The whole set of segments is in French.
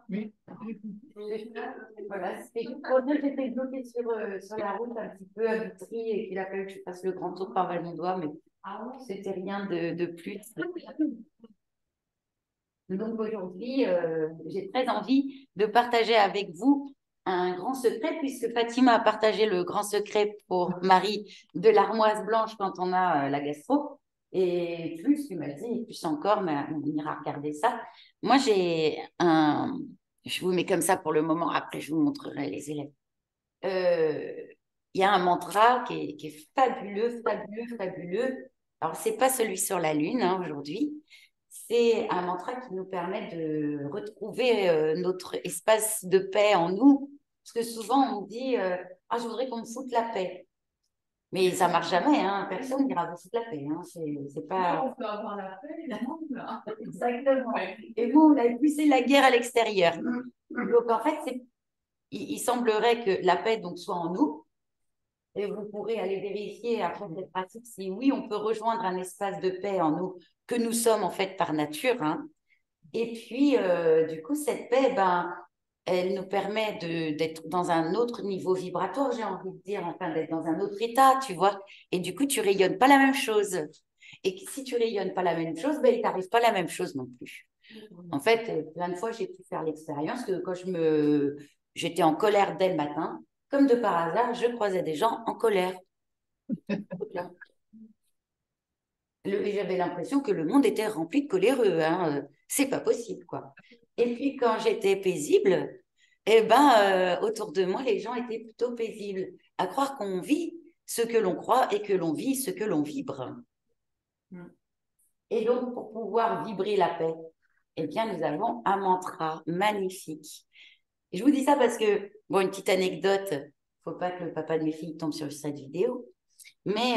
Oui. Voilà, c'était juste pour dire que j'étais bloquée sur la route un petit peu à Vitry et qu'il a fallu que je fasse le grand tour par Valmondois, mais c'était rien de plus. Donc aujourd'hui, j'ai très envie de partager avec vous un grand secret, puisque Fatima a partagé le grand secret pour Marie de l'armoise blanche quand on a la gastro. Et plus, tu m'as dit, et plus encore, mais on ira regarder ça. Moi, j'ai un... Je vous mets comme ça pour le moment, après je vous montrerai les élèves. Euh, Il y a un mantra qui est fabuleux, fabuleux, fabuleux. Alors, c'est pas celui sur la Lune hein, aujourd'hui. C'est un mantra qui nous permet de retrouver notre espace de paix en nous. Parce que souvent, on dit ah, je voudrais qu'on me foute la paix. Mais ça marche jamais, hein. Personne n'ira vous foutre la paix. Hein. C'est pas... On peut avoir la paix, évidemment, là. Exactement. Et vous, on a poussé la guerre à l'extérieur. Donc, en fait, il semblerait que la paix donc, soit en nous. Et vous pourrez aller vérifier après cette pratique si oui, on peut rejoindre un espace de paix en nous, que nous sommes en fait par nature. Hein. Et puis, du coup, cette paix, ben, elle nous permet d'être dans un autre niveau vibratoire, j'ai envie de dire, enfin, d'être dans un autre état, tu vois. Et du coup, tu rayonnes pas la même chose. Et si tu rayonnes pas la même chose, ben, il t'arrive pas la même chose non plus. En fait, plein de fois, j'ai pu faire l'expérience que quand j'étais en colère dès le matin, comme de par hasard, je croisais des gens en colère. J'avais l'impression que le monde était rempli de coléreux. Hein. C'est pas possible, quoi. Et puis, quand j'étais paisible, eh ben, autour de moi, les gens étaient plutôt paisibles. À croire qu'on vit ce que l'on croit et que l'on vit ce que l'on vibre. Et donc, pour pouvoir vibrer la paix, eh bien, nous avons un mantra magnifique. Et je vous dis ça parce que, bon, une petite anecdote, faut pas que le papa de mes filles tombe sur cette vidéo. Mais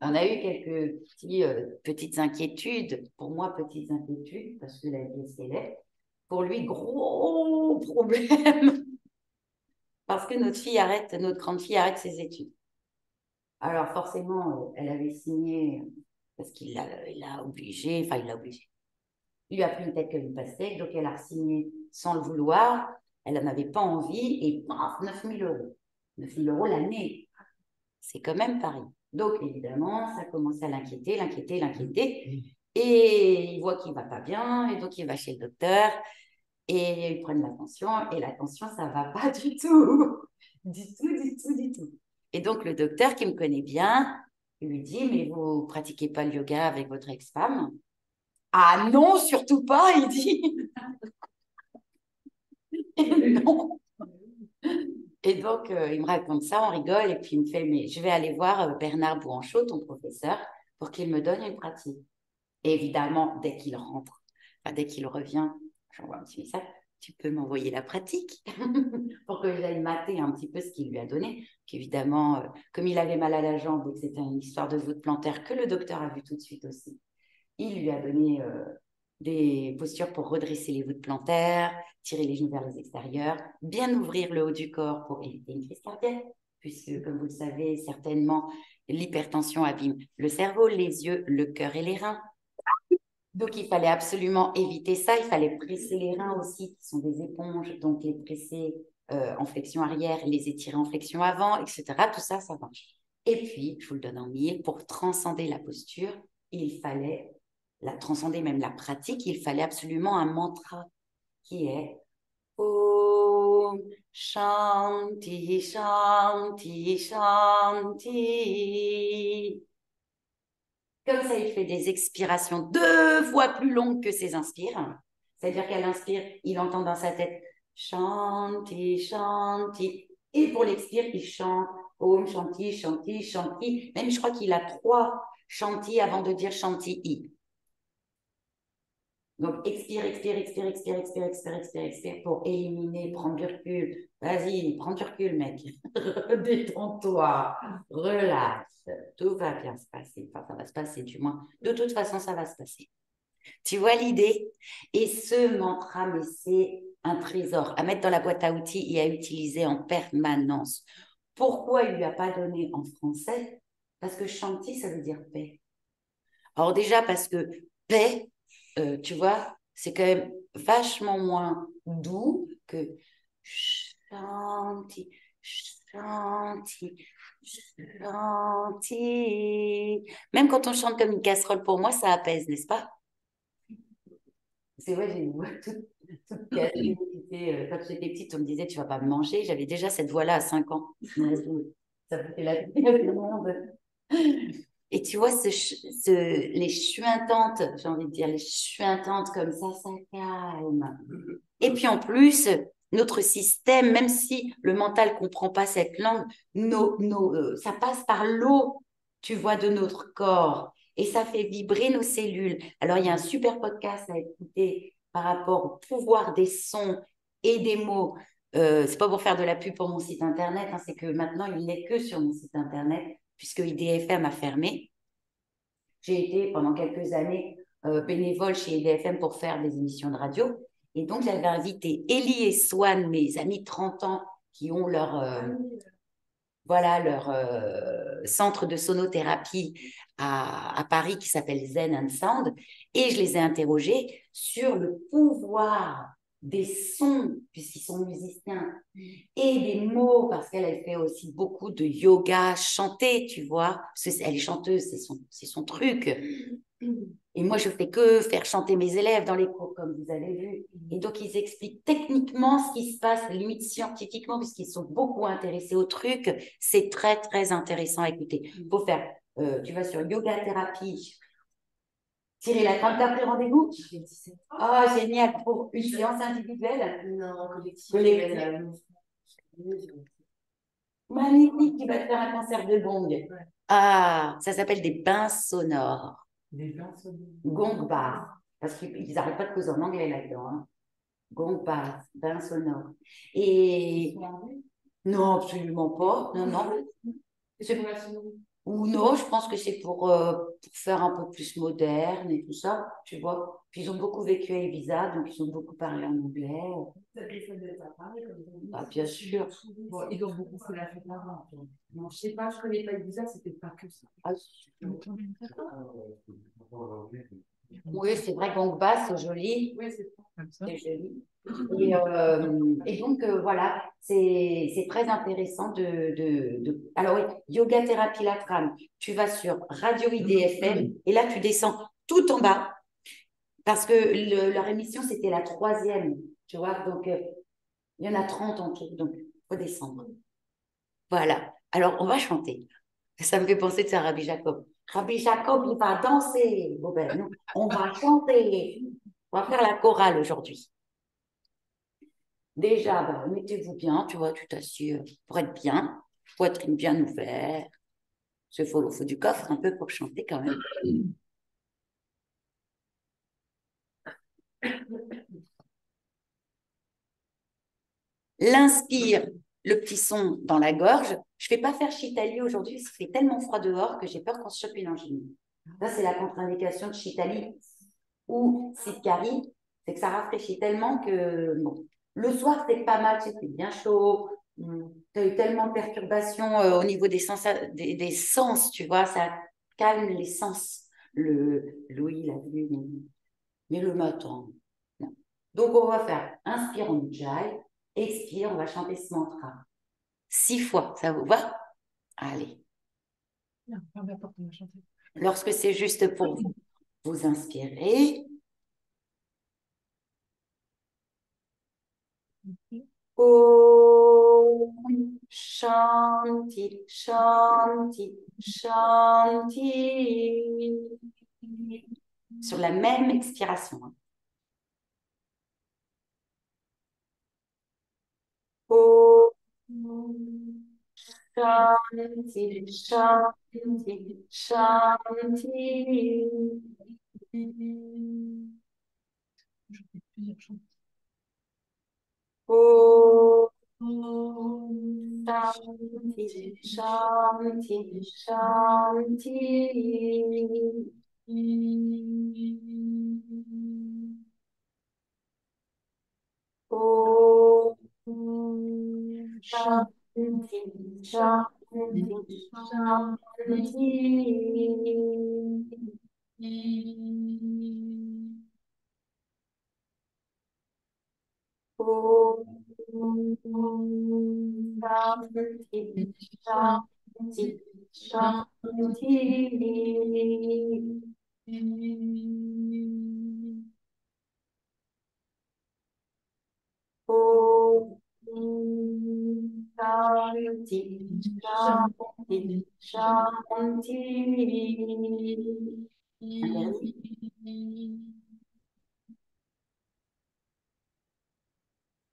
on a eu quelques petites inquiétudes. Pour moi, petites inquiétudes, parce que la vie est célèbre. Pour lui, gros problème, parce que notre grande fille arrête ses études. Alors forcément, elle avait signé, parce il l'a obligé, enfin il l'a obligé. Il lui a pris une tête que lui passait, donc elle a signé sans le vouloir. Elle n'en avait pas envie, et paf, 9 000 euros. 9 000 euros l'année. C'est quand même Paris. Donc, évidemment, ça commence à l'inquiéter, l'inquiéter, l'inquiéter. Et il voit qu'il ne va pas bien, et donc il va chez le docteur, et ils prennent la tension, et la tension, ça ne va pas du tout. Du tout, du tout, du tout. Et donc, le docteur, qui me connaît bien, il lui dit, mais vous pratiquez pas le yoga avec votre ex-femme? Ah non, surtout pas, il dit. Non. Et donc, il me raconte ça, on rigole, et puis il me fait, mais je vais aller voir Bernard Bouanchot, ton professeur, pour qu'il me donne une pratique. Et évidemment, dès qu'il rentre, enfin, dès qu'il revient, j'envoie un petit message, tu peux m'envoyer la pratique pour que j'aille mater un petit peu ce qu'il lui a donné. Qu'évidemment, comme il avait mal à la jambe et que c'était une histoire de voûte plantaire que le docteur a vu tout de suite aussi, il lui a donné des postures pour redresser les voûtes plantaires, tirer les genoux vers les extérieurs, bien ouvrir le haut du corps pour éviter une crise cardiaque, puisque, comme vous le savez, certainement, l'hypertension abîme le cerveau, les yeux, le cœur et les reins. Donc, il fallait absolument éviter ça. Il fallait presser les reins aussi, qui sont des éponges, donc les presser en flexion arrière, les étirer en flexion avant, etc. Tout ça, ça marche. Et puis, je vous le donne en mille, pour transcender la posture, il fallait transcender même la pratique, il fallait absolument un mantra qui est Om Shanti Shanti Shanti. Comme ça, il fait des expirations 2 fois plus longues que ses inspires. C'est-à-dire qu'elle inspire, il entend dans sa tête Shanti, Shanti. Et pour l'expire, il chante Om Shanti, Shanti, Shanti. Même je crois qu'il a 3 Shanti avant de dire Shanti. Donc, expire, expire, expire, expire, expire, expire, expire, expire pour éliminer, prendre du recul. Vas-y, prends du recul, mec. Détends-toi, relax. Tout va bien se passer. Enfin, ça va se passer, du moins. De toute façon, ça va se passer. Tu vois l'idée? Et ce mantra, mais c'est un trésor à mettre dans la boîte à outils et à utiliser en permanence. Pourquoi il ne lui a pas donné en français? Parce que Shanti, ça veut dire paix. Alors déjà, parce que paix, tu vois, c'est quand même vachement moins doux que Shanti, Shanti, Shanti. Même quand on chante comme une casserole, pour moi, ça apaise, n'est-ce pas? C'est vrai, j'ai une voix toute cassée. Quand j'étais petite, on me disait, tu vas pas me manger. J'avais déjà cette voix-là à 5 ans. Ça fait la vie à tout le monde. Et tu vois, les chuintantes, j'ai envie de dire, les chuintantes comme ça calme. Et puis en plus, notre système, même si le mental comprend pas cette langue, ça passe par l'eau, tu vois, de notre corps. Et ça fait vibrer nos cellules. Alors, il y a un super podcast à écouter par rapport au pouvoir des sons et des mots. C'est pas pour faire de la pub pour mon site internet, hein, c'est que maintenant, il n'est que sur mon site internet, puisque IDFM a fermé. J'ai été pendant quelques années bénévole chez IDFM pour faire des émissions de radio. Et donc, j'avais invité Ellie et Swan, mes amis de 30 ans, qui ont leur centre de sonothérapie à Paris qui s'appelle Zen and Sound. Et je les ai interrogés sur le pouvoir des sons, puisqu'ils sont musiciens, et des mots, parce qu'elle fait aussi beaucoup de yoga, chanter, tu vois. Elle est chanteuse, c'est son truc. Et moi, je fais que faire chanter mes élèves dans les cours, comme vous avez vu. Et donc, ils expliquent techniquement ce qui se passe, limite scientifiquement, puisqu'ils sont beaucoup intéressés au truc. C'est très, très intéressant à écouter. Il faut faire, tu vas sur yoga thérapie. Cyril, quand tu as pris rendez-vous? Ah, génial, pour une séance individuelle? Non, collectif. Magnifique, tu vas te faire un concert de gong. Ah, ça s'appelle des bains sonores. Des gens sont Gong bar. Parce qu'ils n'arrêtent pas de causer en anglais là-dedans. Hein. Gong bar, bain sonore. Et non, absolument pas. Non, non. Ou non, je pense que c'est pour faire un peu plus moderne et tout ça, tu vois. Puis ils ont beaucoup vécu à Ibiza, donc ils ont beaucoup parlé en anglais. Ah, bien sûr. Bon, ils ont beaucoup fait la fête avant. Non, je sais pas, je connais pas Ibiza, c'était pas que ça. Ah, oui, c'est vrai, gong bar, c'est joli. Oui, c'est comme ça. C'est joli. Et donc, voilà, c'est très intéressant Alors, oui, yoga thérapie latrane, tu vas sur Radio IDFM et là, tu descends tout en bas parce que leur émission, c'était la troisième, tu vois. Donc, il y en a 30 en tout, donc il faut descendre. Voilà. Alors, on va chanter. Ça me fait penser de ça, Rabbi Jacob. Rabbi Jacob, il va danser. Bon, ben, nous, on va chanter. On va faire la chorale aujourd'hui. Déjà, bah, mettez-vous bien, tu vois, tu t'assieds pour être bien, poitrine bien ouverte. Il faut du coffre un peu pour chanter quand même. L'inspire, le petit son dans la gorge. Je ne vais pas faire Chitali aujourd'hui, parce qu'il fait tellement froid dehors que j'ai peur qu'on se chope une angine. Ça, c'est la contre-indication de Chitali ou Sitkari, c'est que ça rafraîchit tellement que, bon, le soir, c'est pas mal, c'était bien chaud. Tu as eu tellement de perturbations au niveau des sens, tu vois, ça calme les sens. L'ouïe, la vue, mais le matin, non. Donc, on va faire inspire en ujjayi, expire, on va chanter ce mantra. 6 fois, ça vous va? Allez. Non, peu importe, on va chanter. Lorsque c'est juste pour vous, vous inspirez. Om Shanti, Shanti, Shanti. Sur la même expiration. Hein. Om Shanti, Shanti, Shanti. Om Shanti, Shanti, Shanti. Om Shanti, Shanti, Shanti. Om Shanti, Shanti, Shanti. Om Shanti, Shanti, Shanti. Un dernier.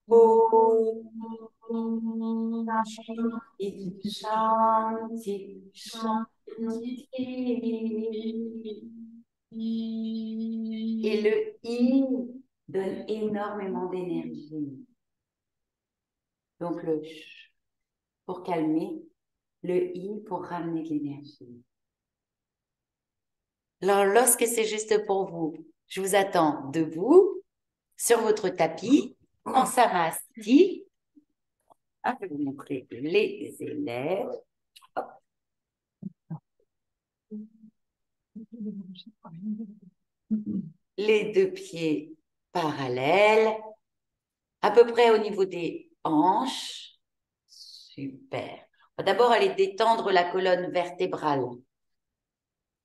Om Shanti, Shanti, Shanti. Et le I donne énormément d'énergie. Donc le ch pour calmer, le I pour ramener de l'énergie. Alors, lorsque c'est juste pour vous, je vous attends debout, sur votre tapis, en samasti. Je vais vous montrer les élèves. Hop. Les deux pieds parallèles, à peu près au niveau des hanches. Super. On va d'abord aller détendre la colonne vertébrale.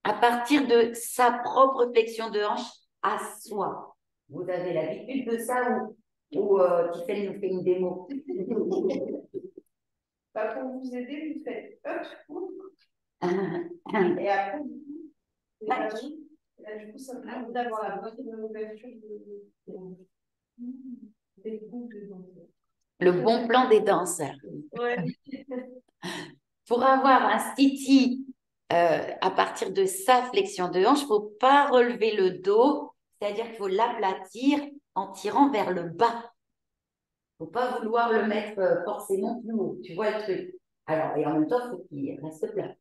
À partir de sa propre flexion de hanche à soi. Vous avez l'habitude de ça ou Tiffany nous fait une démo? Bah, pour vous aider, vous faites et après, du coup, ça permet d'avoir la bonne ouverture des boucles. Le bon plan des danseurs. Ouais. Pour avoir un stiti à partir de sa flexion de hanche, il ne faut pas relever le dos, c'est-à-dire qu'il faut l'aplatir en tirant vers le bas. Il ne faut pas vouloir le mettre forcément plus haut. Tu vois le truc. Alors, et en même temps, il faut qu'il reste plat.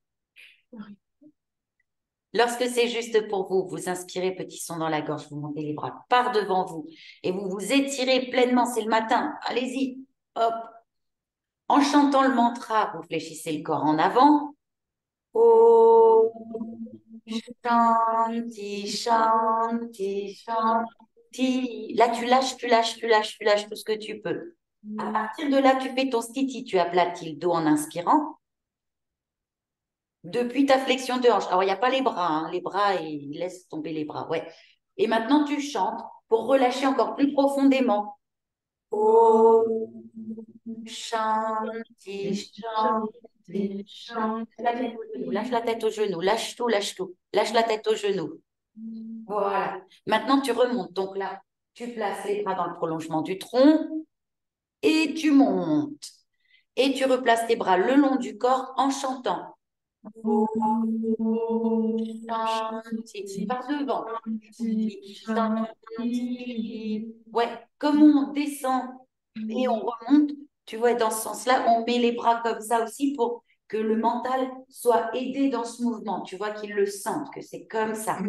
Lorsque c'est juste pour vous, vous inspirez, petit son dans la gorge, vous montez les bras par devant vous et vous vous étirez pleinement. C'est le matin. Allez-y. Hop. En chantant le mantra, vous fléchissez le corps en avant. Om Shanti, Shanti, Shanti. Là, tu lâches, tu lâches, tu lâches, tu lâches tout ce que tu peux. À partir de là, tu fais ton stiti, tu aplatis le dos en inspirant. Depuis ta flexion de hanche. Alors, il n'y a pas les bras, hein. Les bras, ils laissent tomber les bras, ouais. Et maintenant, tu chantes pour relâcher encore plus profondément. Om Shanti, Shanti, Shanti. Lâche la tête au genou, lâche tout, lâche tout. Lâche la tête au genou. Voilà. Maintenant, tu remontes. Donc là, tu places les bras dans le prolongement du tronc et tu montes. Et tu replaces tes bras le long du corps en chantant. Shanti. Par devant. Shanti. Ouais, comme on descend et on remonte, tu vois, dans ce sens-là, on met les bras comme ça aussi pour que le mental soit aidé dans ce mouvement. Tu vois, qu'il le sente, que c'est comme ça.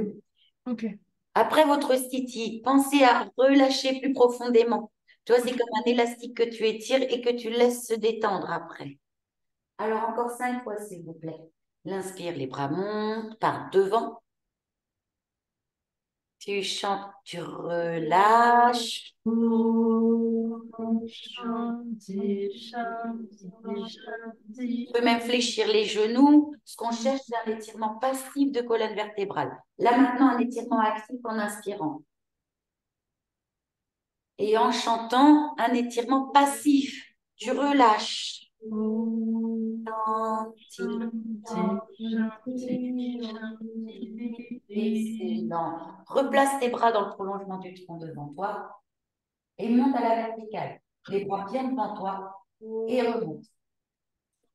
Ok. Après votre stiti, pensez à relâcher plus profondément. Tu vois, c'est comme un élastique que tu étires et que tu laisses se détendre après. Alors, encore 5 fois, s'il vous plaît. L'inspire, les bras montent par devant. Tu chantes, tu relâches. Tu peux même fléchir les genoux. Ce qu'on cherche, c'est un étirement passif de colonne vertébrale. Là, maintenant, un étirement actif en inspirant. Et en chantant, un étirement passif. Tu relâches. Excellent. Replace tes bras dans le prolongement du tronc devant toi et monte à la verticale. Les bras bien devant toi et remonte.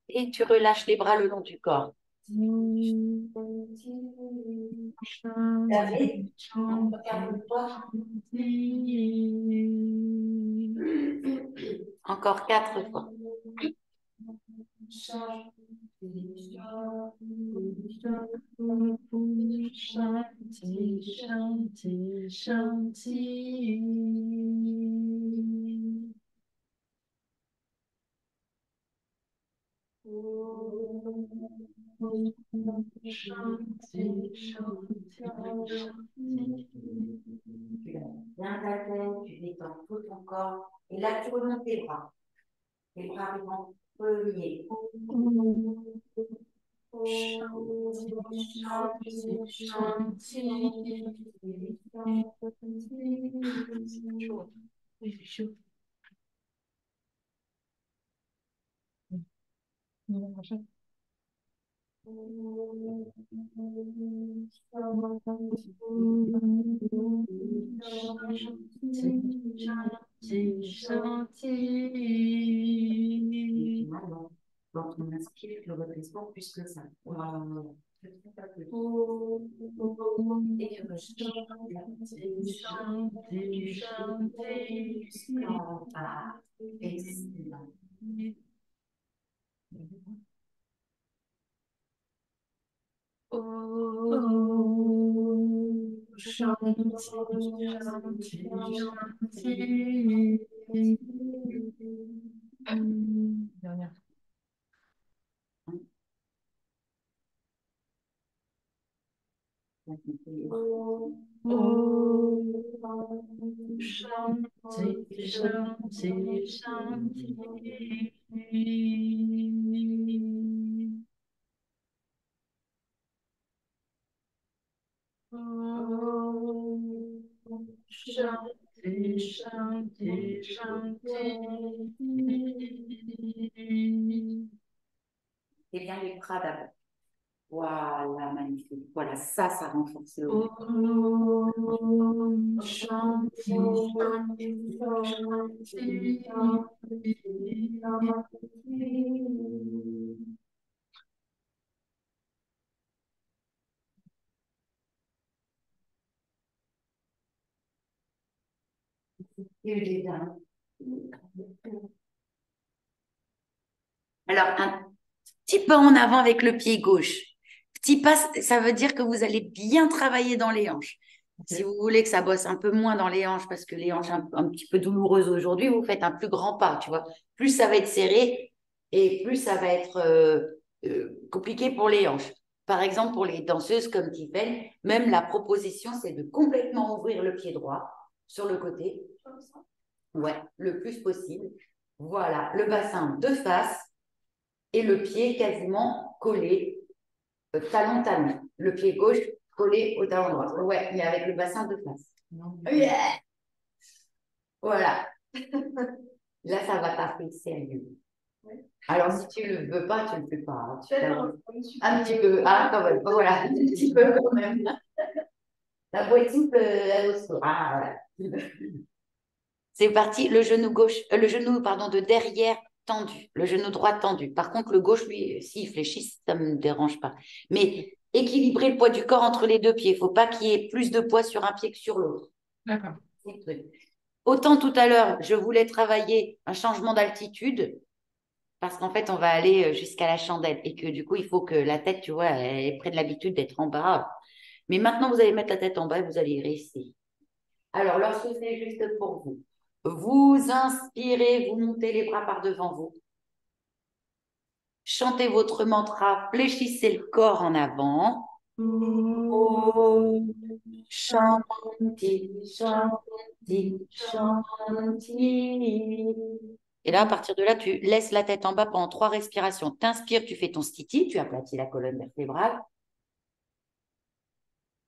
Et tu relâches les bras le long du corps. Encore 4 fois. Shanti, Shanti, Shanti. Shanti, Shanti, Shanti. Bien ta tête, tu détends tout ton corps. Et là, tu remontes les bras. Les bras arrivent en premier. Chaud. Oui, il fait chaud. Non, machin. Maintenant, quand on inspire, le redressement plus que ça. Et tu en bas. Excellent. Dernière. Et bien les bras d'abord. Voilà, magnifique. Voilà, ça renforce le haut. Alors, un petit pas en avant avec le pied gauche. Petit pas, ça veut dire que vous allez bien travailler dans les hanches. Si vous voulez que ça bosse un peu moins dans les hanches, parce que les hanches un petit peu douloureuses aujourd'hui, vous faites un plus grand pas, tu vois. Plus ça va être serré et plus ça va être compliqué pour les hanches. Par exemple, pour les danseuses comme Tiffen, même la proposition, c'est de complètement ouvrir le pied droit sur le côté. Ouais, le plus possible. Voilà, le bassin de face et le pied quasiment collé, talon-talon. Le pied gauche collé au talon droit. Ouais, mais avec le bassin de face. Yeah. Voilà. Là, ça va taper sérieux. Alors, si tu ne le veux pas, tu ne le fais pas. Hein. Un petit peu. Ah, quand même. Voilà, un petit peu quand même. La boîtine au secours. Ah, voilà. C'est parti. Le genou gauche, le genou, pardon, de derrière tendu. Le genou droit tendu. Par contre, le gauche, lui, s'il fléchit, ça ne me dérange pas. Mais équilibrer le poids du corps entre les deux pieds. Il ne faut pas qu'il y ait plus de poids sur un pied que sur l'autre. D'accord. Autant tout à l'heure, je voulais travailler un changement d'altitude parce qu'en fait, on va aller jusqu'à la chandelle et que du coup, il faut que la tête, tu vois, elle prenne l'habitude d'être en bas. Mais maintenant, vous allez mettre la tête en bas et vous allez y rester. Alors, lorsque c'est juste pour vous, vous inspirez, vous montez les bras par devant vous. Chantez votre mantra, fléchissez le corps en avant. Om Shanti, Shanti, Shanti. Et là, à partir de là, tu laisses la tête en bas pendant 3 respirations. T'inspires, tu fais ton stiti, tu aplatis la colonne vertébrale.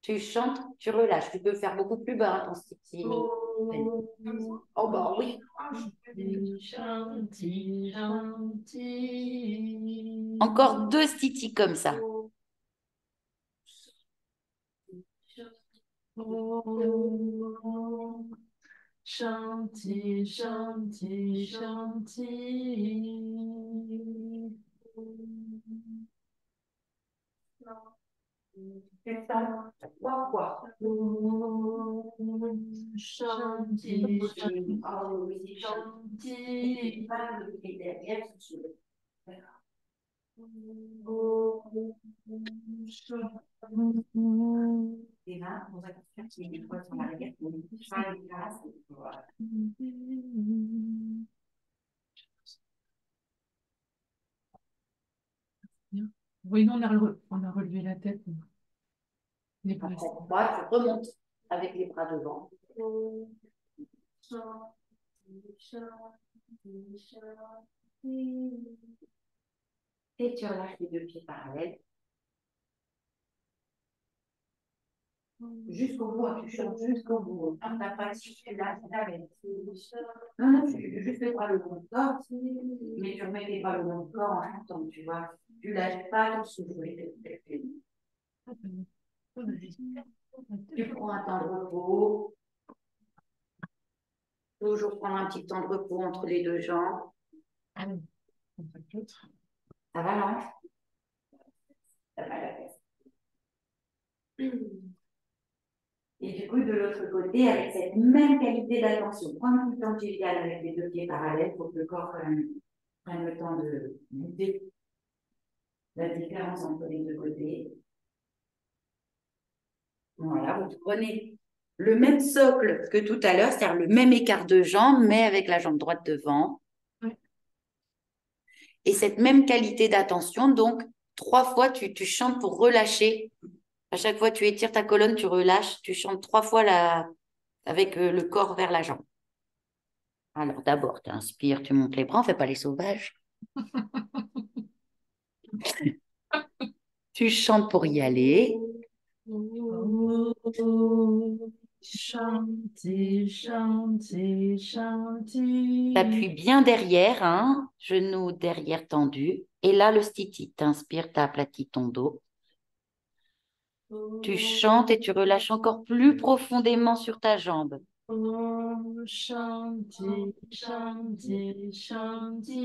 Tu chantes, tu relâches. Tu peux faire beaucoup plus bas, hein, ton stiti. Oh, bah oui. Encore 2 stitis comme ça. Shanti, Shanti, Shanti. C'est ça, 3 fois. Shanti, Shanti, Oh, oui, Shanti. derrière, les mains, on va faire qui est une fois sur l'arrière, on va les grâces. Voilà. Oui, nous, on a relevé la tête. Les bras. Après 3, tu remontes avec les bras devant. Et tu relâches les deux pieds parallèles. Jusqu'au bout, tu chantes jusqu'au bout. Quand t'as pas si tu lâches, non, non, tu juste les bras le long du corps, mais tu remets les bras le long du corps en chantant, tu vois. Tu lâches pas ton souffle. Tu prends un temps de repos. Toujours prendre un petit temps de repos entre les deux jambes. Ça va, non? Ça va la tête. Et du coup, de l'autre côté, avec cette même qualité d'attention, prends un petit temps de génial avec les deux pieds parallèles pour que le corps prenne le temps de goûter la différence entre les deux côtés. Voilà, vous prenez le même socle que tout à l'heure, c'est-à-dire le même écart de jambe, mais avec la jambe droite devant. Ouais. Et cette même qualité d'attention, donc 3 fois, tu chantes pour relâcher. À chaque fois, tu étires ta colonne, tu relâches, tu chantes 3 fois avec le corps vers la jambe. Alors d'abord, tu inspires, tu montes les bras, on ne fait pas les sauvages. Tu chantes pour y aller. Shanti, shanti, shanti. T'appuies bien derrière, hein, genoux derrière tendus. Et là, le stiti. T'inspires, t'aplatis ton dos. Tu chantes et tu relâches encore plus profondément sur ta jambe. Om Shanti, Shanti, Shanti.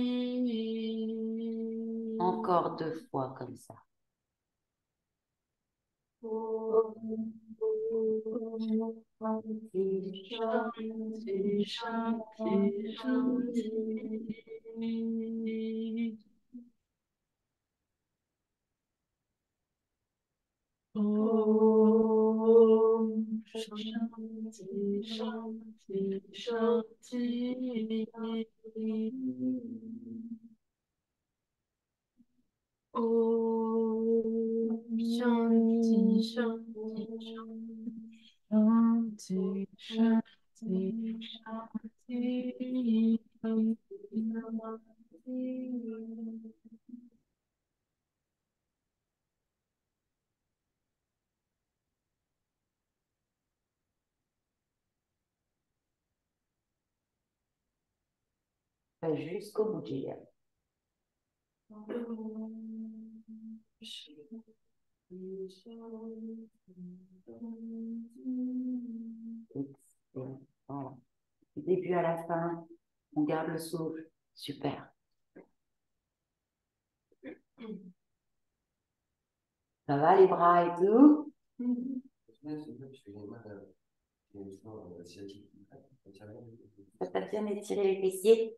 Encore 2 fois comme ça. Shanti, Shanti, Shanti. Om Shanti, Shanti, Shanti. Om Shanti, Shanti, Shanti, Shanti, Shanti. Jusqu'au bout, Julia. Excellent. Voilà. Du début à la fin, on garde le souffle. Super. Ça va les bras et tout? Ça t'a bien étiré les fessiers?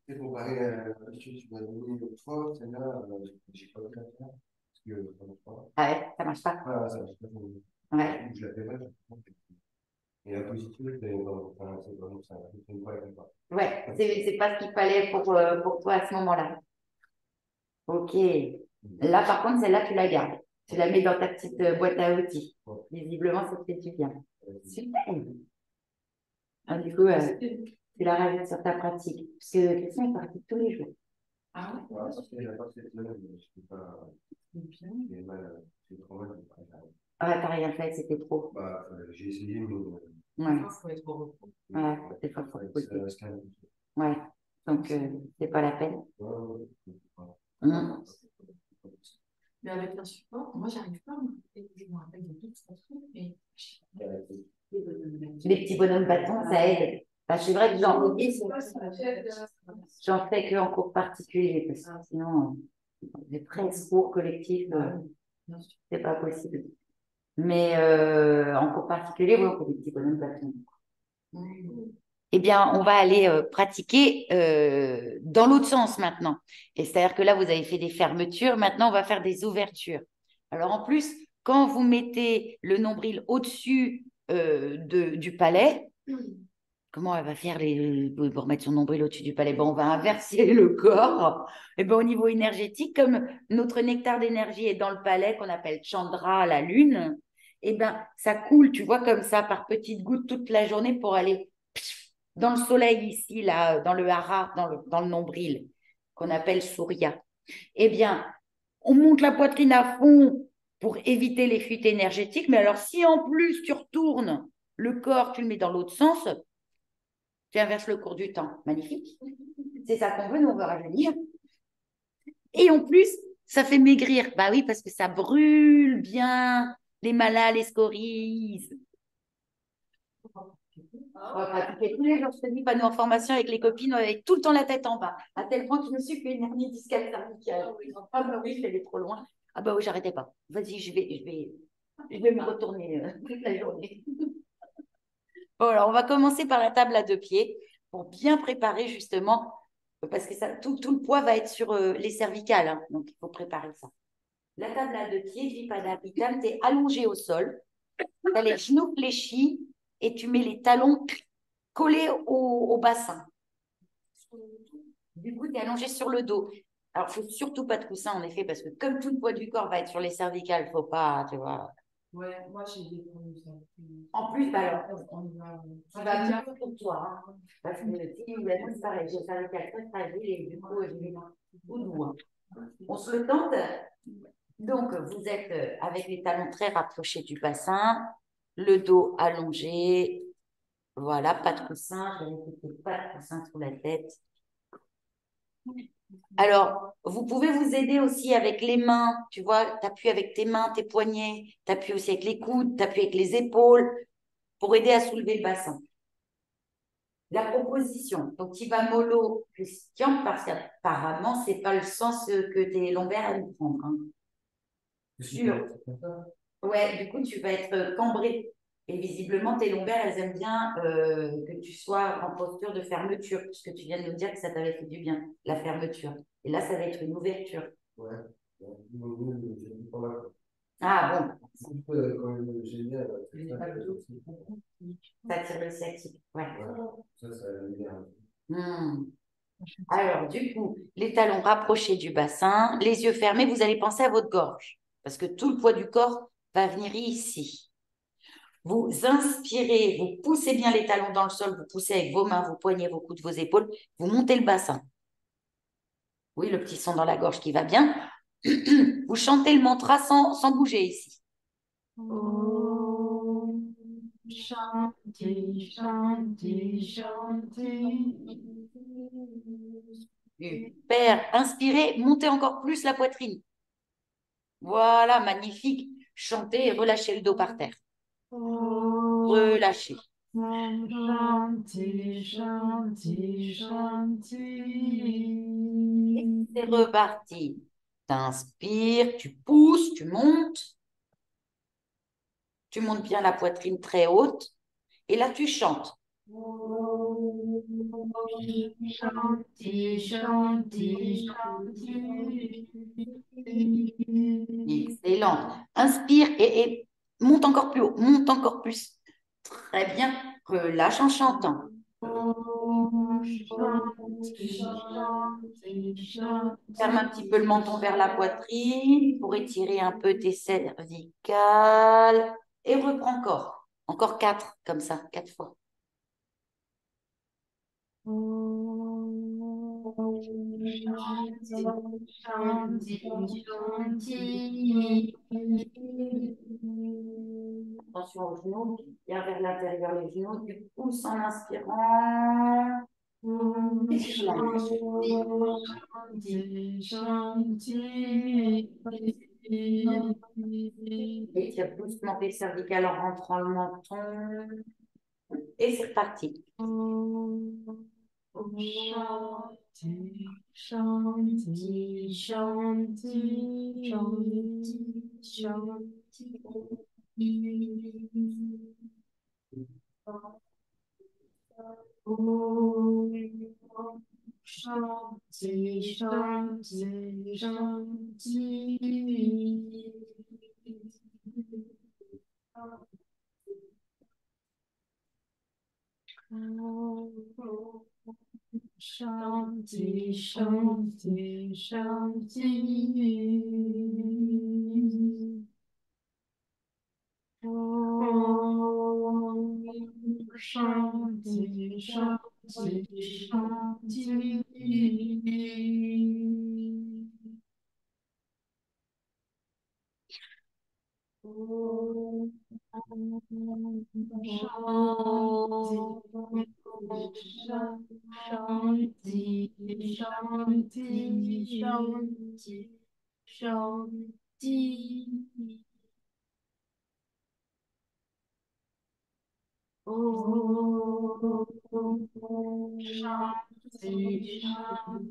C'est comparé à l'habitude que tu m'as donné l'autre fois, celle-là, j'ai pas bien faire. Parce que ça marche pas. Ah ouais, ça marche pas? Ah, ça marche pas. Ouais. Je la fais mal. Et la positive, c'est vraiment ça. C'est une fois et pas. Ouais, c'est pas ce qu'il fallait pour toi à ce moment-là. Ok. Là, par contre, celle-là, tu la gardes. Tu la mets dans ta petite boîte à outils. Visiblement, ça te fait du bien. Super. Ah, du coup, tu la rajoutes sur ta pratique. Parce que Christian est parti tous les jours. Ah ouais? Ouais, parce que j'ai pas cette semaine, je sais pas. J'ai mal, c'est trop mal. Ah, t'as rien fait, c'était trop. Bah, j'ai essayé, mais. Ouais. Faut être au repos. Ouais, des fois, faut Ça écouter. se calme. Ouais. Donc, c'est pas la peine. Ouais. Mais avec un support, moi, j'arrive pas à me rappeler. Je me rappelle de toute façon, mais Les petits bonhommes bâtons, ça aide. Enfin, c'est vrai que j'en fais qu'en cours particulier, parce que sinon, des presque cours collectifs, c'est pas possible. Mais en cours particulier, oui, on fait des petits bonhommes bâtons. Eh bien, on va aller pratiquer dans l'autre sens maintenant. Et c'est-à-dire que là, vous avez fait des fermetures. Maintenant, on va faire des ouvertures. Alors, en plus, quand vous mettez le nombril au-dessus du palais, comment elle va faire pour mettre son nombril au-dessus du palais? Bon, on va inverser le corps. Et ben, au niveau énergétique, comme notre nectar d'énergie est dans le palais qu'on appelle Chandra, la lune, eh ben, ça coule, tu vois, comme ça, par petites gouttes toute la journée pour aller dans le soleil ici, là, dans le hara, dans le nombril, qu'on appelle Surya. Eh bien, on monte la poitrine à fond pour éviter les fuites énergétiques. Mais alors, si en plus tu retournes le corps, tu le mets dans l'autre sens, tu inverses le cours du temps. Magnifique. C'est ça qu'on veut, nous, on veut rajeunir. Et en plus, ça fait maigrir. Bah oui, parce que ça brûle bien les malas, les scories. On va pratiquer tous les jours, je te dis, panneau en formation avec les copines, avec tout le temps la tête en bas, à tel point que je me suis fait une hernie discale cervicale. Ah bah oui, je vais aller trop loin. Ah bah oui, j'arrêtais pas. Vas-y, je vais me retourner toute la journée. Bon, alors on va commencer par la table à deux pieds pour bien préparer justement, parce que ça, tout le poids va être sur les cervicales, hein, donc il faut préparer ça. La table à deux pieds, Vipadapikam, tu es allongé au sol, tu as les genoux fléchis et tu mets les talons collés au bassin. Du coup, tu es allongé sur le dos. Alors, il ne faut surtout pas de coussin, en effet, parce que comme tout le poids du corps va être sur les cervicales, il ne faut pas, tu vois. Ouais, moi j'ai des problèmes ça. En plus, bah alors, Ça tu vas dire mieux pour toi. Hein, parce que si vous êtes c'est pareil, j'ai cervicales très fragiles et du coup, je vais tout doux. Hein. On se le tente. Donc, vous êtes avec les talons très rapprochés du bassin, le dos allongé. Voilà, pas de coussin. Je vais répéter, pas de coussin sous la tête. Alors, vous pouvez vous aider aussi avec les mains, tu vois, t'appuies avec tes mains, tes poignets, t'appuies aussi avec les coudes, t'appuies avec les épaules pour aider à soulever le bassin. La proposition, donc tu vas mollo Christian parce qu'apparemment, c'est pas le sens que tes lombaires allaient prendre. Hein. Sûr. Ouais, du coup, tu vas être cambré. Et visiblement, tes lombaires, elles aiment bien que tu sois en posture de fermeture, puisque tu viens de nous dire que ça t'avait fait du bien, la fermeture. Et là, ça va être une ouverture. Ouais. J'ai dit pas mal. Ah bon, J'ai bien, ça tire le sciatique. Ouais. ça m'énerve. Hmm. Alors, du coup, les talons rapprochés du bassin, les yeux fermés, vous allez penser à votre gorge, parce que tout le poids du corps va venir ici. Vous inspirez, vous poussez bien les talons dans le sol, vous poussez avec vos mains, vos poignets, vos coudes, vos épaules, vous montez le bassin. Oui, le petit son dans la gorge qui va bien. Vous chantez le mantra sans bouger ici. Om Shanti, Shanti, Shanti. Super. Inspirez, montez encore plus la poitrine. Voilà, magnifique. Chantez et relâchez le dos par terre. Relâchez. Shanti, Shanti, Shanti. C'est reparti. T'inspires, tu pousses, tu montes. Tu montes bien la poitrine très haute. Et là, tu chantes. Shanti, Shanti, Shanti. Excellent. Inspire et monte encore plus haut, monte encore plus. Très bien. Relâche en chantant. Ferme un petit peu le menton vers la poitrine pour étirer un peu tes cervicales. Et reprends encore. Encore quatre, comme ça, quatre fois. Attention aux genoux, bien vers l'intérieur les genoux. Tu pousses en inspirant. Et tu relâches. Étire doucement tes cervicales en rentrant le menton. Et c'est reparti. Shanti, Shanti, Shanti, Shanti, Shanti. Om Shanti, Shanti, Shanti. Shanti, Shanti, Shanti. Shanti, Shanti, Shanti. Shanti, Shanti,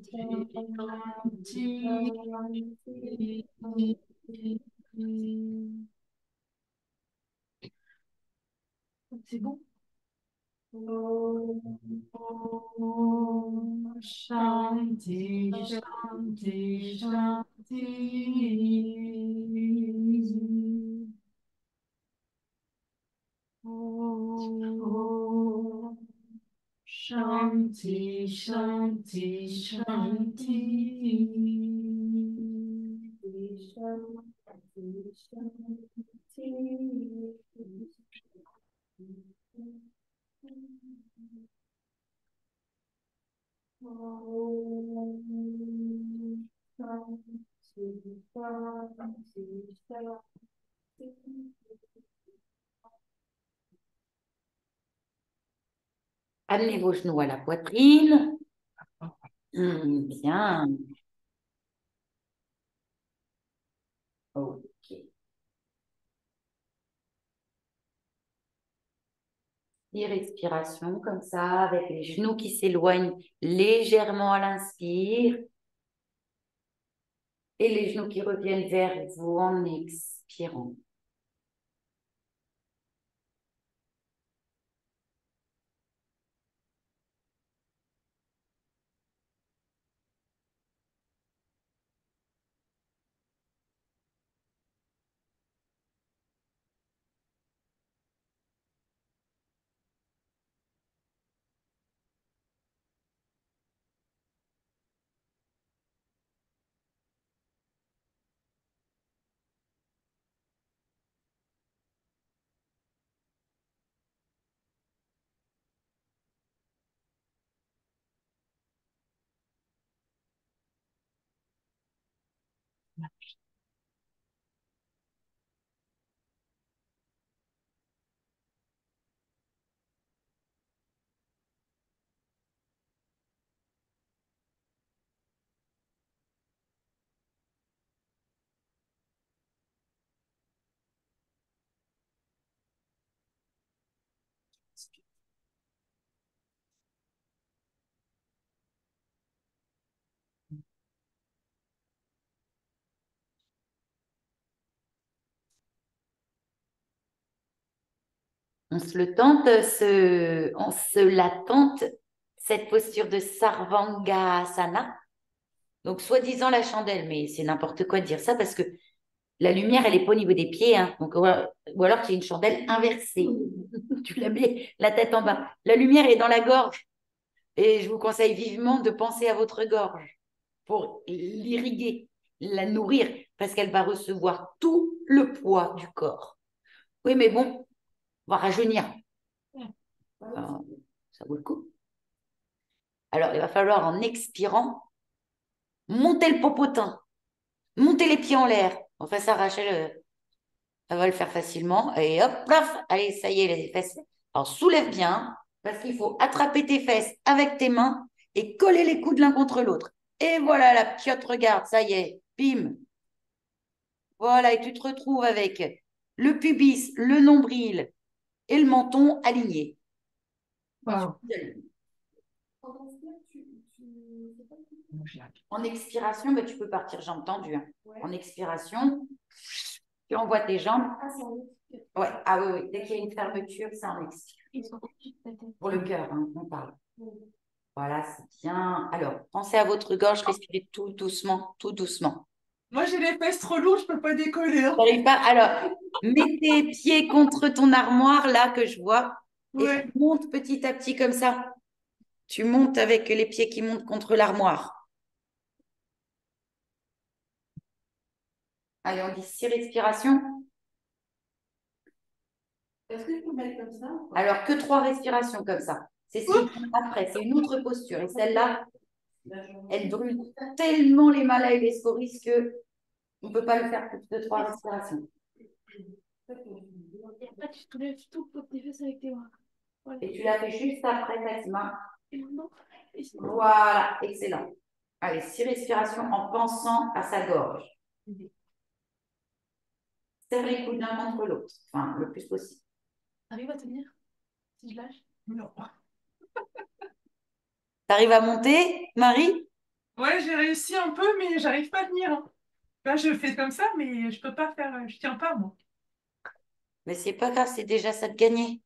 Shanti, Shanti. Shanti, Shanti, Shanti. C'est bon? Shanti, Shanti, Shanti. Shanti, Shanti, Shanti. Amenez vos genoux à la poitrine. Bien. Ok. 10 respirations comme ça, avec les genoux qui s'éloignent légèrement à l'inspire et les genoux qui reviennent vers vous en expirant. On se le tente, on se la tente, cette posture de Sarvangasana. Donc, soi-disant la chandelle, mais c'est n'importe quoi de dire ça parce que la lumière, elle n'est pas au niveau des pieds. Hein. Donc, ou alors qu'il y a une chandelle inversée. Tu la mets la tête en bas. La lumière est dans la gorge. Et je vous conseille vivement de penser à votre gorge pour l'irriguer, la nourrir, parce qu'elle va recevoir tout le poids du corps. Oui, mais bon, on va rajeunir. Ça vaut le coup. Alors, il va falloir, en expirant, monter le popotin, monter les pieds en l'air. Enfin, ça, Rachel, elle va le faire facilement. Et hop, paf, allez, ça y est, les fesses. Alors, soulève bien, parce qu'il faut attraper tes fesses avec tes mains et coller les coudes l'un contre l'autre. Et voilà, la piote, regarde, ça y est, bim. Voilà, et tu te retrouves avec le pubis, le nombril et le menton alignés. Wow. En expiration, mais tu peux partir jambes tendues. Hein. Ouais. En expiration, tu envoies tes jambes. Ouais. Ah oui, oui. Dès qu'il y a une fermeture, c'est en expiration. Pour le cœur, hein, on parle. Voilà, c'est bien. Alors, pensez à votre gorge, respirez tout doucement, tout doucement. Moi, j'ai les fesses trop lourdes, je peux pas décoller. Hein. T'arrives pas? Alors, mets tes pieds contre ton armoire, là, que je vois, Ouais. et tu montes petit à petit comme ça. Tu montes avec les pieds qui montent contre l'armoire. Allez, on dit 6 respirations. Est-ce que je peux mettre comme ça ou pas? Alors que 3 respirations comme ça. C'est ce qu'il faut après, c'est une autre posture. Et celle-là, elle brûle tellement les malas et les scories que on ne peut pas le faire plus de 3 respirations. Et après, tu soulèves tout le haut de tes fesses avec tes bras. Voilà. Et tu la fais juste après, Fatima. Et maintenant, ici. Voilà, excellent. Allez, 6 respirations en pensant à sa gorge. Serre les coudes l'un contre l'autre, enfin, le plus possible. T'arrives à tenir si je lâche? Non. T'arrives à monter, Marie? Ouais, j'ai réussi un peu, mais j'arrive pas à tenir, hein. Là, je fais comme ça, mais je peux pas faire. Je tiens pas, moi. Mais c'est pas grave, c'est déjà ça de gagner.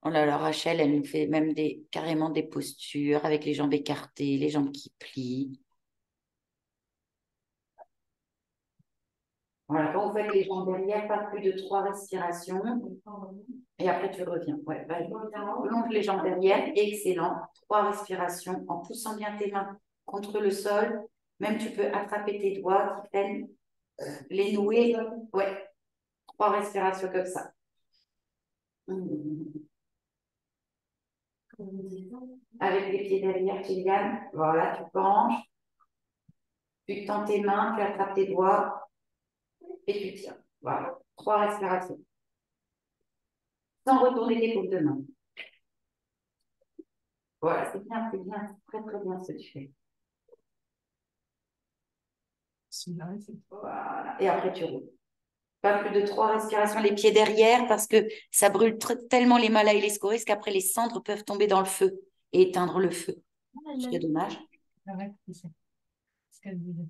Oh là là, Rachel, elle nous fait même carrément des postures avec les jambes écartées, les jambes qui plient. Voilà, quand vous faites les jambes derrière, pas plus de 3 respirations. Et après, tu reviens. Ouais, vas-y. Longe les jambes derrière. Excellent. 3 respirations en poussant bien tes mains contre le sol. Même tu peux attraper tes doigts qui tiennent les nouer. Ouais, 3 respirations comme ça. Avec les pieds derrière, Kylian. Voilà, tu penches. Tu tends tes mains, tu attrapes tes doigts et tu tiens. Voilà, 3 respirations. Sans retourner l'épaule de main. Voilà, c'est bien, c'est bien, c'est très très bien ce que tu fais. Voilà, et après tu roules. Pas plus de 3 respirations, les pieds derrière, parce que ça brûle tellement les malas et les scories qu'après les cendres peuvent tomber dans le feu et éteindre le feu. C'est dommage. Arrête, c'est ça. Ce qu'elle disait.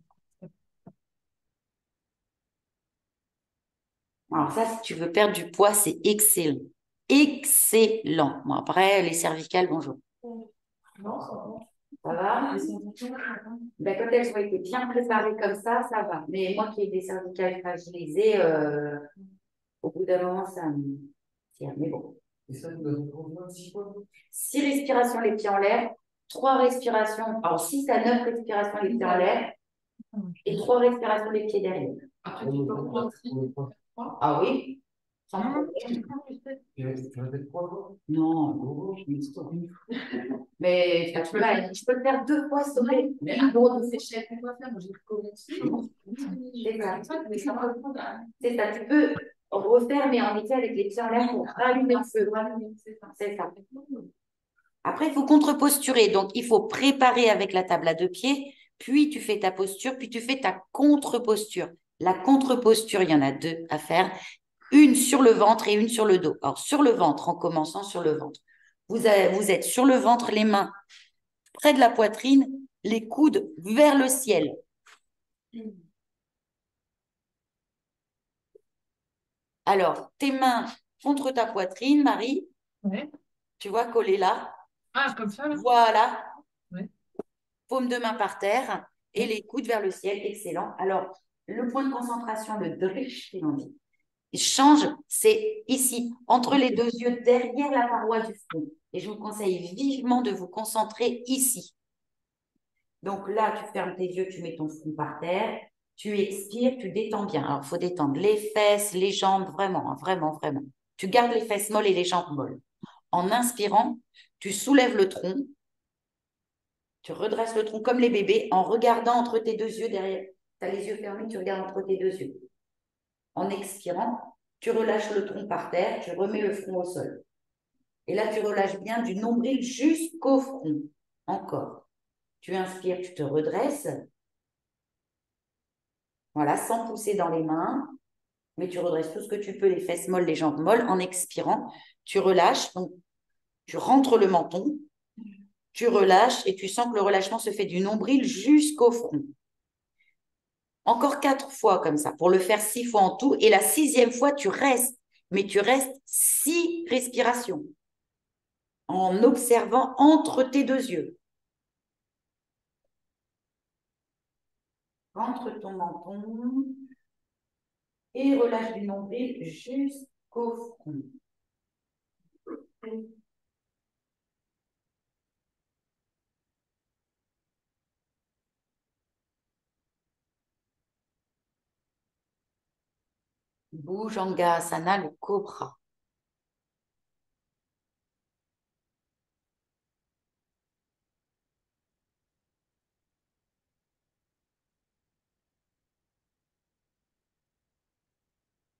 Alors ça, si tu veux perdre du poids, c'est excellent. Excellent. Bon, après, les cervicales, bonjour. Non, ça va. Ça va? Ben, quand elles ont été bien préparées comme ça va. Mais moi qui ai des cervicales fragilisées, au bout d'un moment, ça me tient. Mais bon. Et ça, tu dois combien, 6 fois? 6 respirations les pieds en l'air, 3 respirations, alors 6 à 9 respirations les pieds en l'air et 3 respirations les pieds derrière. Après, tu peux reprendre. Ah oui, sans problème. Tu répètes 3 fois? Non, mais tu peux le faire 2 fois soleil. Mais bon, c'est cher, on va faire. Moi, j'ai recommencé. C'est ça. C'est ça, tu peux refaire, mais en effet avec les pieds en l'air pour rallumer le feu. C'est ça. Après, il faut contre-posturer. Donc, il faut préparer avec la table à 2 pieds, puis tu fais ta posture, puis tu fais ta contre-posture. La contre-posture, il y en a 2 à faire. Une sur le ventre et une sur le dos. Alors, sur le ventre, en commençant sur le ventre. Vous êtes sur le ventre, les mains près de la poitrine, les coudes vers le ciel. Alors, tes mains contre ta poitrine, Marie. Ouais. Tu vois, collées là. Ah, comme ça, là? Voilà. Ouais. Paume de main par terre et Ouais. les coudes vers le ciel. Excellent. Alors, le point de concentration, le drish, il change, c'est ici, entre les 2 yeux, derrière la paroi du front. Et je vous conseille vivement de vous concentrer ici. Donc là, tu fermes tes yeux, tu mets ton front par terre, tu expires, tu détends bien. Alors, il faut détendre les fesses, les jambes, vraiment, hein, vraiment, vraiment. Tu gardes les fesses molles et les jambes molles. En inspirant, tu soulèves le tronc, tu redresses le tronc comme les bébés en regardant entre tes 2 yeux derrière. Tu as les yeux fermés, tu regardes entre tes 2 yeux. En expirant, tu relâches le tronc par terre, tu remets le front au sol. Et là, tu relâches bien du nombril jusqu'au front. Encore. Tu inspires, tu te redresses. Voilà, sans pousser dans les mains. Mais tu redresses tout ce que tu peux, les fesses molles, les jambes molles. En expirant, tu relâches. Donc, tu rentres le menton. Tu relâches et tu sens que le relâchement se fait du nombril jusqu'au front. Encore 4 fois comme ça, pour le faire 6 fois en tout. Et la 6e fois, tu restes. Mais tu restes 6 respirations en observant entre tes 2 yeux. Rentre ton menton et relâche du nombril jusqu'au front. Bhujangasana, le cobra.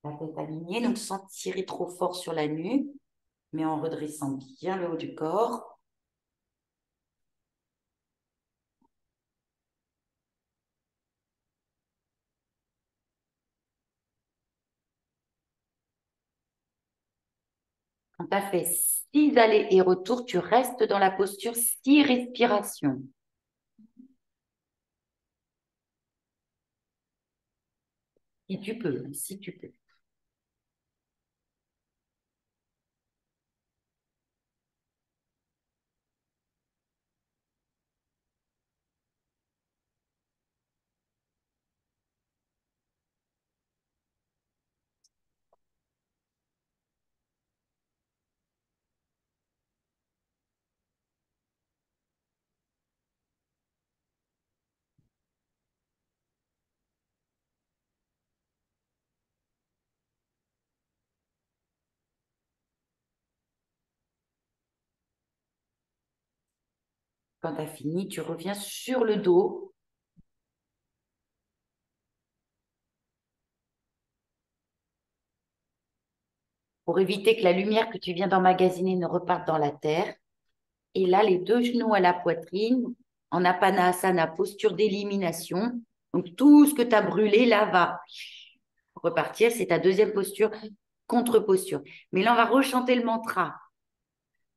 La tête alignée, donc sans tirer trop fort sur la nuque, mais en redressant bien le haut du corps. Quand tu as fait 6 allers et retours, tu restes dans la posture 6 respirations. Si tu peux, si tu peux. Quand tu as fini, tu reviens sur le dos. Pour éviter que la lumière que tu viens d'emmagasiner ne reparte dans la terre. Et là, les 2 genoux à la poitrine, en Apanasana, posture d'élimination. Donc, tout ce que tu as brûlé, là, va repartir. C'est ta deuxième posture, contre-posture. Mais là, on va rechanter le mantra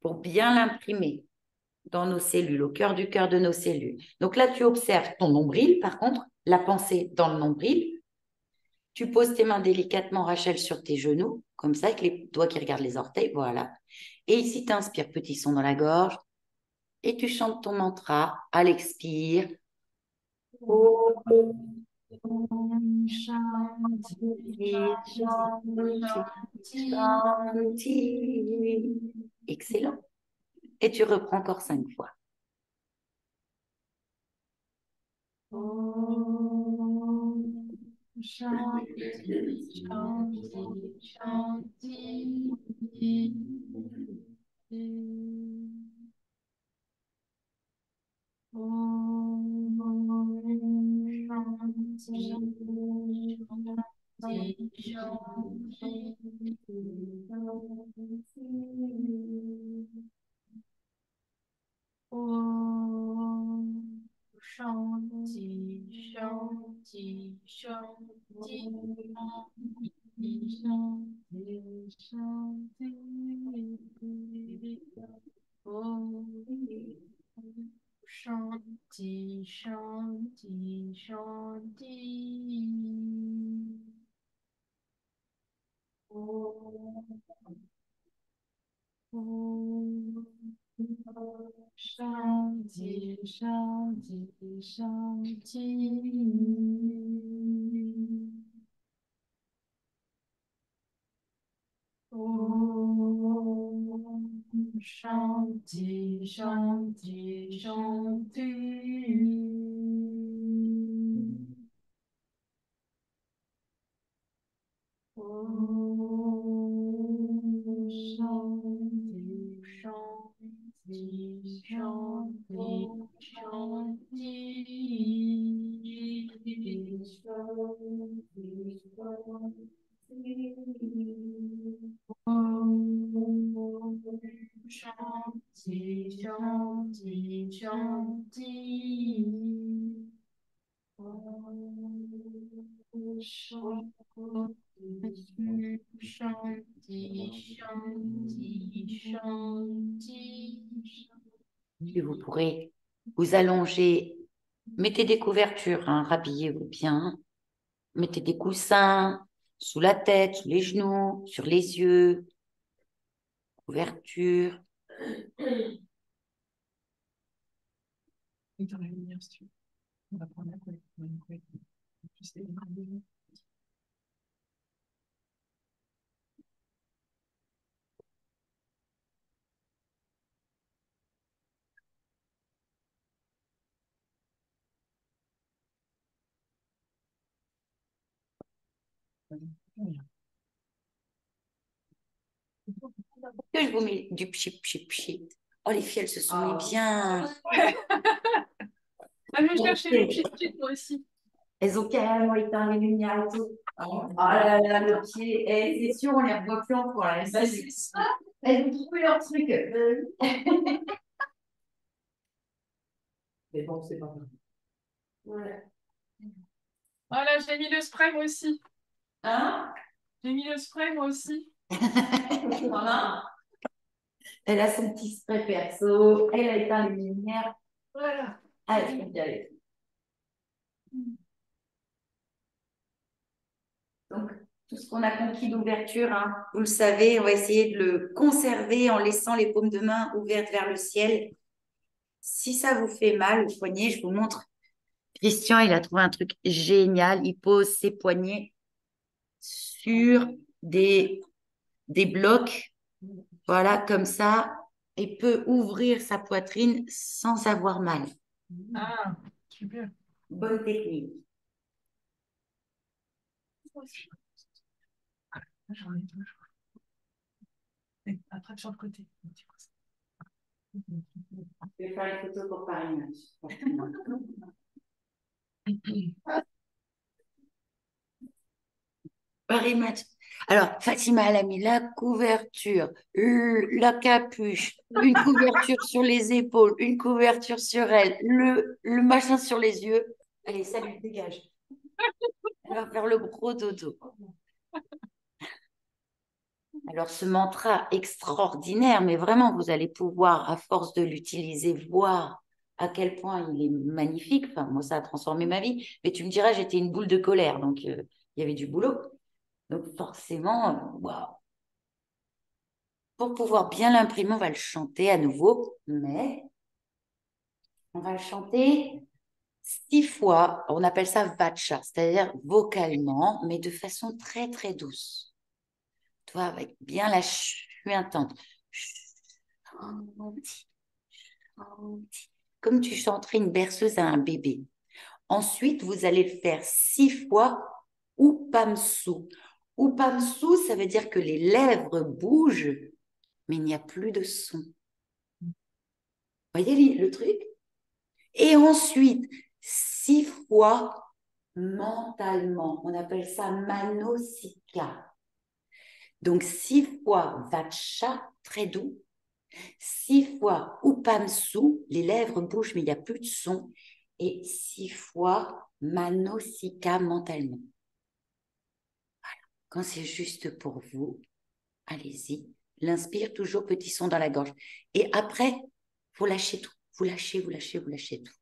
pour bien l'imprimer dans nos cellules, au cœur de nos cellules. Donc là, tu observes ton nombril, par contre, la pensée dans le nombril. Tu poses tes mains délicatement, Rachel, sur tes genoux, comme ça, avec les doigts qui regardent les orteils, voilà. Et ici, tu inspires, petit son dans la gorge, et tu chantes ton mantra à l'expire. Om Shanti, Shanti, Shanti. Excellent. Et tu reprends encore 5 fois. Om Shanti, Shanti, Shanti. Om Shanti, Shanti, Shanti. Om Shanti, Shanti, Shanti, Shanti, Shanti. Om Shanti, Shanti, Shanti. Om Shanti, Shanti, Shanti. Om Shanti, Shanti, Shanti. Om Shanti, Shanti, Shanti, Shanti. Om Shanti, Shanti, Shanti. Om Shanti, Shanti, Shanti, Shanti. Et vous pourrez vous allonger. Mettez des couvertures, hein, rhabillez-vous bien. Mettez des coussins sous la tête, sous les genoux, sur les yeux. Couverture. Et dans la lumière, si tu veux. On va prendre la couette. Une couette. Tu sais, une couette. Bien. Que je vous mets du pchit, pchit, pchit. Oh, les filles, elles se sont mis Ah. bien. Ah, je vais chercher le cheat moi aussi. Elles ont carrément éteint les lumières et tout. Oh là là, le pied. Eh, c'est sûr, on les revoit plus en cours, là. Elles ont trouvé leur truc. Mais bon, c'est pas grave. Voilà. Voilà, j'ai mis le spray moi aussi. Hein? J'ai mis le spray moi aussi. Voilà. Elle a son petit spray perso. Elle a éteint les lumières. Voilà. Allez, on y aller. Donc, tout ce qu'on a conquis d'ouverture, hein, vous le savez, on va essayer de le conserver en laissant les paumes de main ouvertes vers le ciel. Si ça vous fait mal au poignet, je vous montre. Christian, il a trouvé un truc génial. Il pose ses poignets sur des blocs. Voilà, comme ça. Il peut ouvrir sa poitrine sans avoir mal. Ah, super. Bonne technique. J'en ai deux, je crois. Et attrape sur le côté. Je vais faire les photos pour Paris Match. Paris Match. Alors, Fatima, elle a mis la couverture, la capuche, une couverture sur les épaules, une couverture sur elle, le machin sur les yeux. Allez, salut, dégage. Elle va faire le gros dodo. Alors, ce mantra extraordinaire, mais vraiment, vous allez pouvoir, à force de l'utiliser, voir à quel point il est magnifique. Enfin, moi, ça a transformé ma vie. Mais tu me diras, j'étais une boule de colère, donc il y avait du boulot. Donc, forcément, waouh. Pour pouvoir bien l'imprimer, on va le chanter à nouveau, mais on va le chanter 6 fois. On appelle ça vacha, c'est-à-dire vocalement, mais de façon très, très douce. Tu vois, avec bien la chuintante. Chanti, chanti. Comme tu chanterais une berceuse à un bébé. Ensuite, vous allez le faire 6 fois upamsu. Upamsu, ça veut dire que les lèvres bougent, mais il n'y a plus de son. Voyez le truc? Et ensuite, 6 fois mentalement. On appelle ça manosika. Donc, 6 fois vacha, très doux. 6 fois upamsu, les lèvres bougent, mais il n'y a plus de son. Et 6 fois manosika, mentalement. Voilà. Quand c'est juste pour vous, allez-y. L'inspire, toujours petit son dans la gorge. Et après, vous lâchez tout. Vous lâchez, vous lâchez, vous lâchez tout.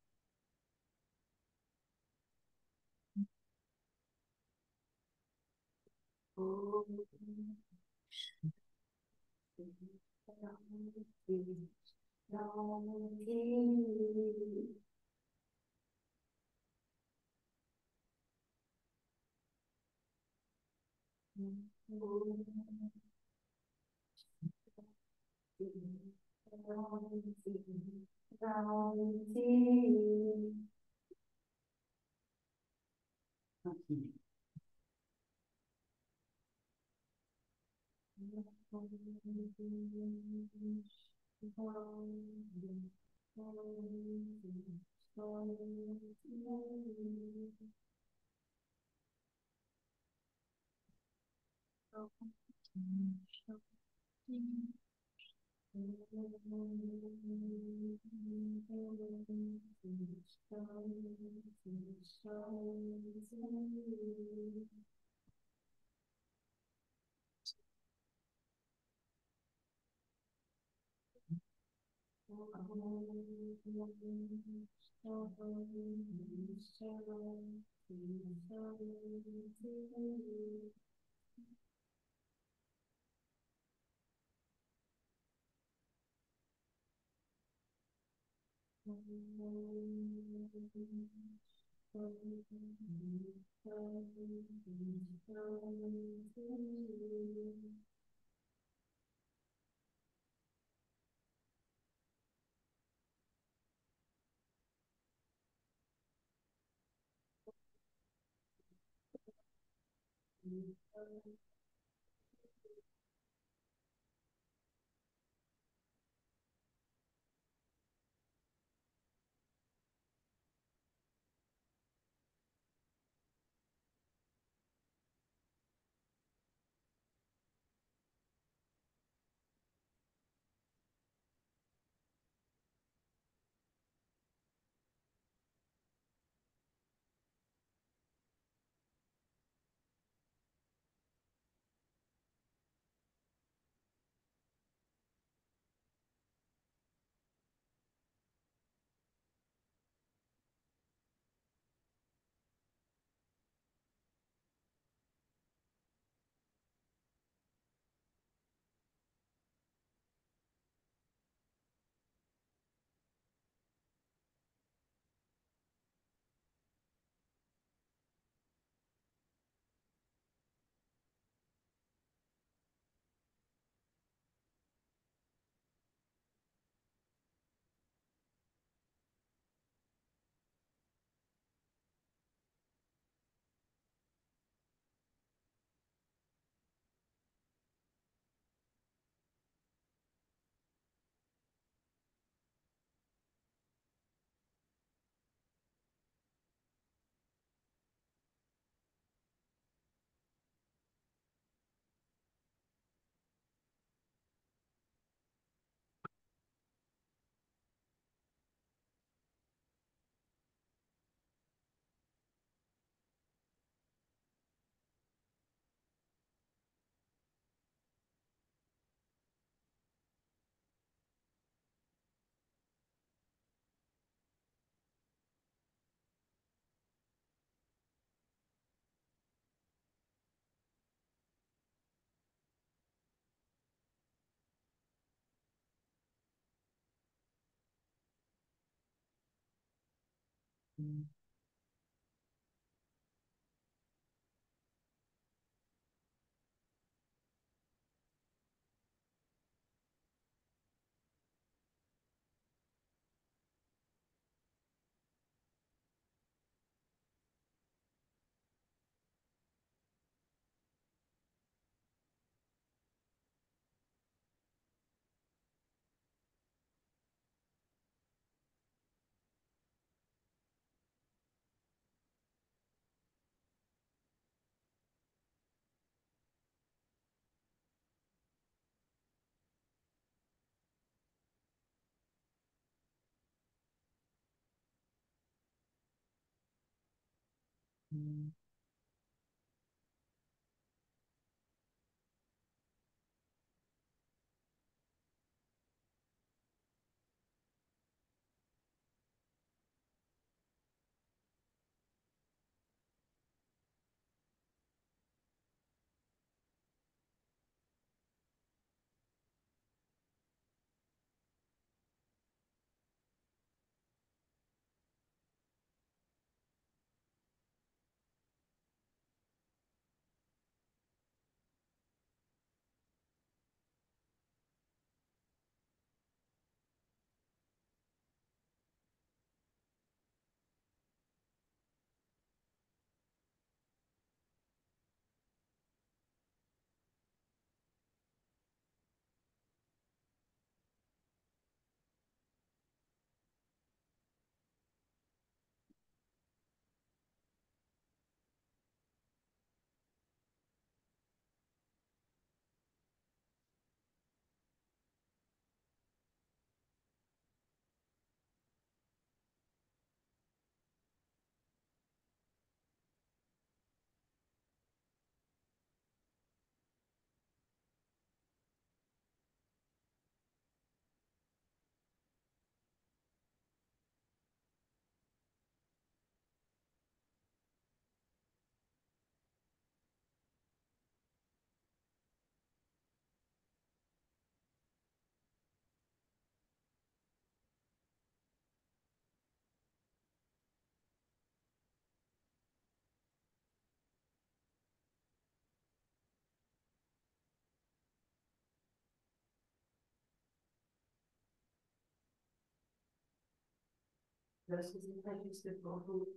Lorsque c'est pas juste pour vous,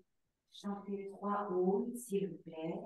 chantez 3 mots, s'il vous plaît.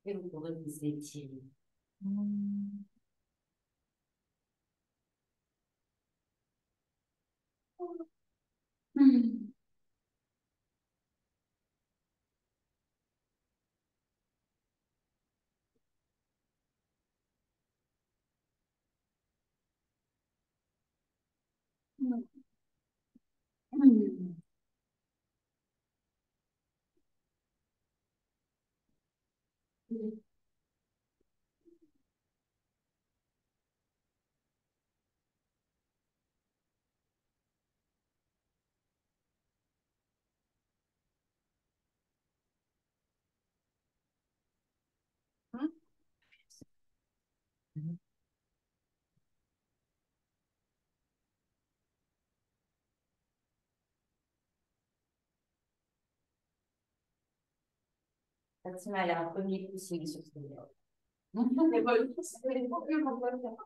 Et vous pourrez vous étirer. Fatima, elle a un premier poussing sur ce vidéo. Mais bon, c'est beaucoup plus qu'on peut faire.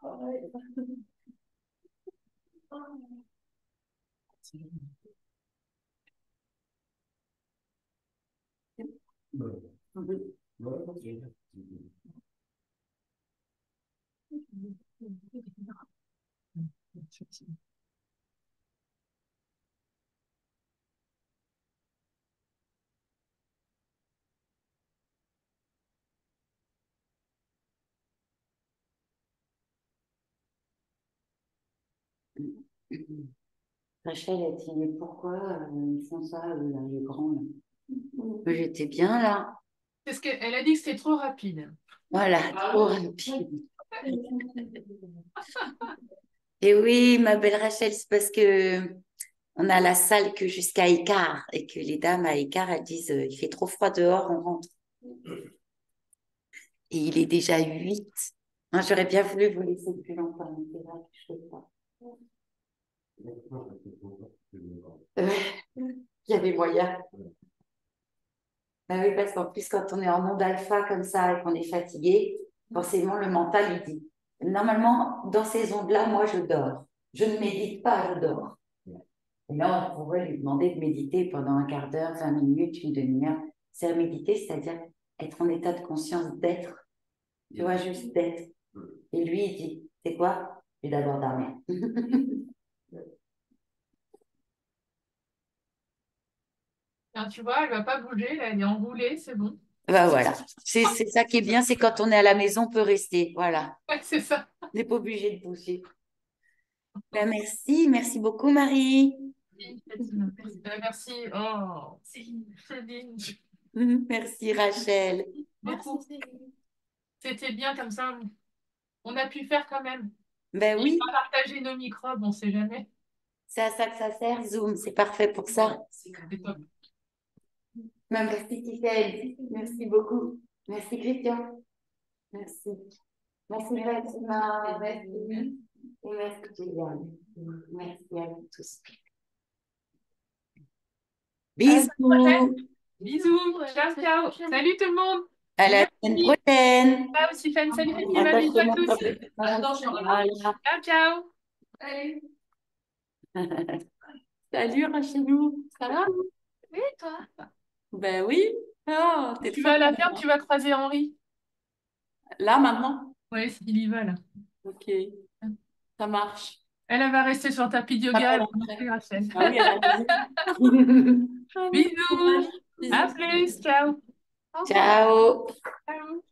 Rachel a dit, mais pourquoi ils font ça, là, les grands, là? J'étais bien là. C'est ce qu'elle a dit que c'était trop rapide. Voilà, trop rapide. Et oui, ma belle Rachel, c'est parce que on a la salle que jusqu'à écart et que les dames à écart, elles disent, il fait trop froid dehors, on rentre. Et il est déjà 8. Hein, j'aurais bien voulu vous laisser plus longtemps, mais c'est vrai que je ne peux pas. Il y avait moyen. Ben oui, parce qu'en plus, quand on est en onde alpha comme ça et qu'on est fatigué, forcément, le mental, il dit. Normalement, dans ces ondes-là, moi, je dors. Je ne médite pas, je dors. Et là, on pourrait lui demander de méditer pendant un quart d'heure, 20 minutes, une demi-heure. C'est méditer, c'est-à-dire être en état de conscience d'être. Tu vois, juste d'être. Et lui, il dit, c'est quoi? Je vais d'abord dormir. Tiens, tu vois, elle va pas bouger, là, elle est enroulée, c'est bon. Ben voilà. C'est ça qui est bien, c'est quand on est à la maison, on peut rester. Voilà. Ouais, c'est ça. On n'est pas obligé de bouger. Ben merci beaucoup, Marie. Merci. Oh, Céline. Merci, Rachel. Beaucoup. C'était bien comme ça. On a pu faire quand même. Ben oui, On va partager nos microbes, on sait jamais. c'est à ça que ça sert, Zoom. C'est parfait pour ça. C'est top. Ben, merci, Tiffaine. Merci beaucoup. Merci, Christian. Merci. Merci, Fatima. Merci. Et merci, Juliane. Merci à vous tous. Bisous. Bisous. Ciao, ciao. Salut tout le monde. À la semaine prochaine. Ciao, Stéphane. Salut, Fatima. Bisous à tous. Voilà. Ciao, ciao. Salut, Rachelou. Ça va? Oui, toi? Ben oui. Oh, t'es Tu trop vas à la content. ferme, tu vas croiser Henri. Là, maintenant? Oui, il y va là. Ok. Ça marche. Elle va rester sur le tapis de Ça yoga. va Elle va rentrer. montrer Rachel. Ah oui, elle a raison. Bisous. À Bisous. plus. Ciao. Au revoir. Ciao. Ciao.